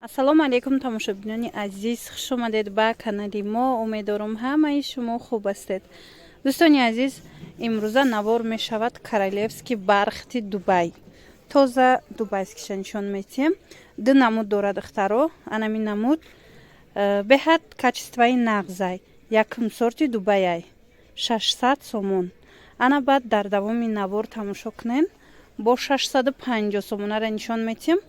ассалому алайкум тамошобинони азиз, хуш омадед ба канали мо. Умедворам ҳамаи шумо хуб ҳастед. дӯстони азиз, имрӯза навор мешавад королевский бархти Дубай. Тоза дубайскиша нишон метиҳем. Ду намуд дорад духтаро. Анами намуд беҳад качествои нағзай. Якум сорти Дубаяй. 600 сомон. Ана баъд дар давоми навор тамошо кунен. Бо 650 сомонара нишон метиҳем.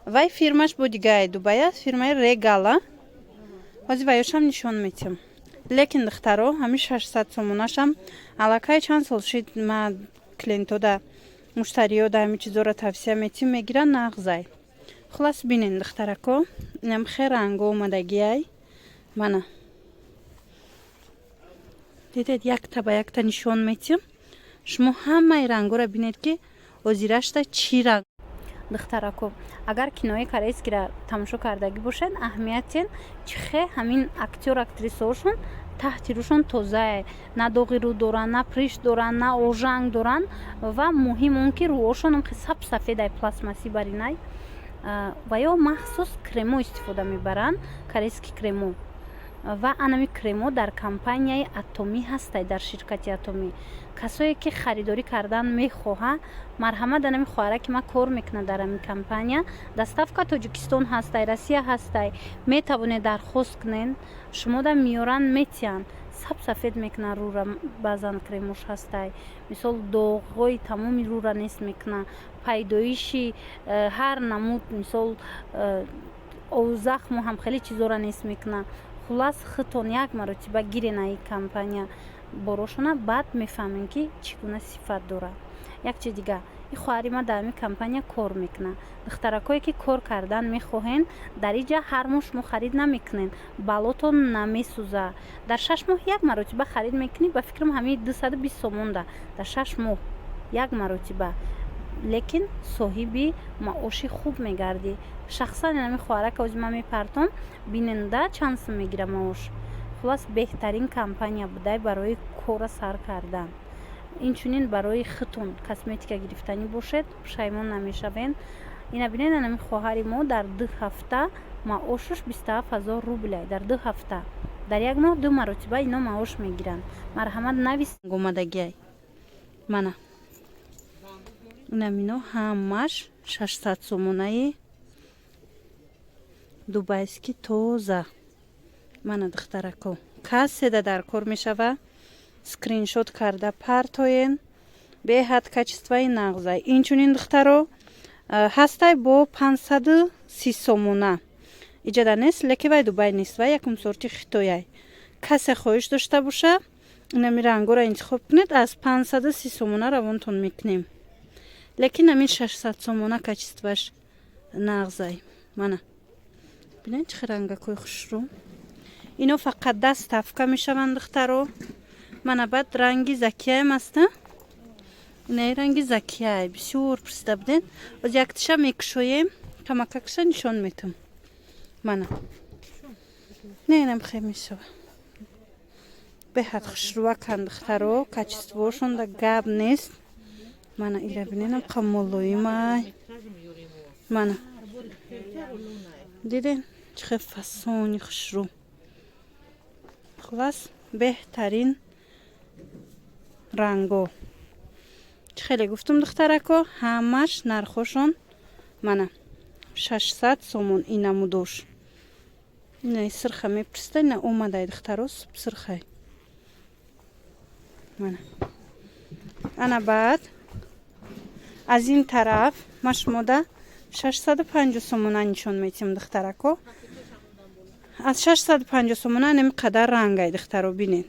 Вай фирмаш бо дигаи Дубай аст, фирмаи Регала. Ҳозир вайошам нишон метиҳем. Лекин духтаро, ҳами 600 сомонашам аллакай чанд сол шид ма клиентода, муштариёда ҳами чизора тавсия метиҳем, мегиран нағзай. Хулас бинен духтарако, инам хе ранго омадагиай. Мана. Дидед, якта ба якта нишон метиҳем. Шумо ҳамаи рангора бинед ки озирашта чӣ ранг. духтарако, агар кинои корейскиро тамошо кардаги бошед, аҳамиятен чихе ҳамин актёр актрисаошон таҳти рӯшон тозае, на доғи рӯ доранд, на приш доранд, на ожанг доранд ва муҳим он ки рӯошон саб сафедай пластмаси баринай ва ё махсус кремо истифода мебаранд, корейский кремо. Ва анами кремо дар компанияи Атоми ҳастай, дар ширкати Атоми. Касое ки харидорӣ кардан мехоҳа, марҳамат анами хоҳараки ма кор мекунад дар ами компания. Доставка Тоҷикистон ҳастай, Россия ҳастай. Метавонед дархост кунен, шумода миёран метиҳанд. Саб сафед мекунад рӯра, баъзан кремош ҳастай. Мисол доғҳои тамоми рӯра нест мекунад. Пайдоиши ҳар намуд, мисол захмо ҳам хеле чизора нест мекунад. Хулас хитон як маротиба гирен аи компания борошона, баъд мефаҳмем ки чӣ гуна сифат дорад. Як чи дига, и хоҳари ма дар ами компания кор мекунад. духтаракое ки кор кардан мехоҳен, дар инҷа ҳар моҳ шумо харид намекунен, балотон намесӯза. Дар 6 моҳ як маротиба харид мекунӣ, ба фикрам ҳамин 220 сомонда дар 6 моҳ як маротиба. Лекин соҳиби маоши хуб мегардӣ. Шахсан инами хоҳарака озӣ ма мепартом, биненда чанд сум мегира маош. Хулас беҳтарин компания будай барои кора сар кардан. Инчунин барои хитон косметика гирифтанӣ бошед, пушаймон намешавен. Ина бинед, анами хоҳари мо дар 2 ҳафта маошаш 27 000 рублай. Дар 2 ҳафта. Дар як моҳ 2 маротиба ино маош мегиранд. Марҳамат навис омадагиай. Мана. Инамино ҳамаш 600 сомонаи дубайский тоза. Мана духтарако. Касседа дар кор мешава. Скриншот карда партоен. Беҳад качествои нағзай. Инчунин духтаро ҳастай бо 530 сомона. Иҷада нест, леки вай Дубай нест, вай якум сорти Хитояй. Касе хоҳиш дошта боша, инами рангора интихоб кунед, аз 530 сомона равонтон мекунем. Лекин амин 600 сомона качествоаш нағзай. Мана. Бинед чӣ рангакои хушрӯ. Ино фақат доставка мешаванд духтаро. Мана баъд ранги закияем аста. Инаи ранги закияй. Бисёр пурсида будед. Оз яктиша мекушоем. Камакакша нишон метам. Мана. Не инам хе мешава. Беҳад хушрӯаканд духтаро. Качествоошон да гап нест. Мана ира бинедам қамолоимай. Мана. Диден чӣ фасони хушрӯ. Хулас беҳтарин ранго. Чӣ хеле гуфтум духтарако, ҳамаш нархошон мана 600 сомон инамудош. Инаи сирха мепурсида, ина омадай духтаро сирхай. Мана. Ана баъд аз ин тараф ма шумода 650 сомона нишон метиҳем духтарако. Аз 650 сомона нами қадар рангай духтаро бинед.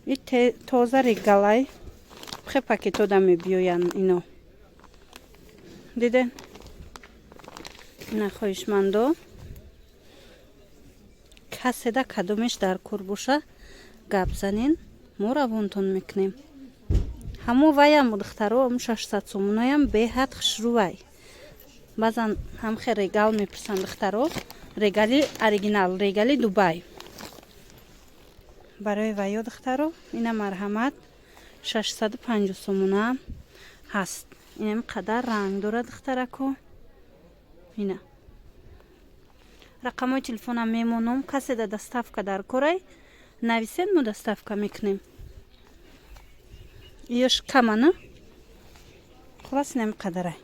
И тоза Регалай. Хе пакетода мебиёянд ино. Диден? Ина хоҳишмандо. Каседа кадомеш дар кор боша, гап занен, мо равонтон мекунем. Ҳамо ваям духтаро, 600 сомонаям беҳад хушрӯвай. Баъзан ҳамхе Регал мепурсанд духтаро. Регали оригинал, Регали Дубай. Барои ваё духтаро, ина марҳамат 650 сомона ҳаст. Инам қадар ранг дорад духтарако. Ина рақамои телефонам мемонум, касе да доставка дар корай нависен, мо доставка мекунем. Ёш камана хулас нем қадарай.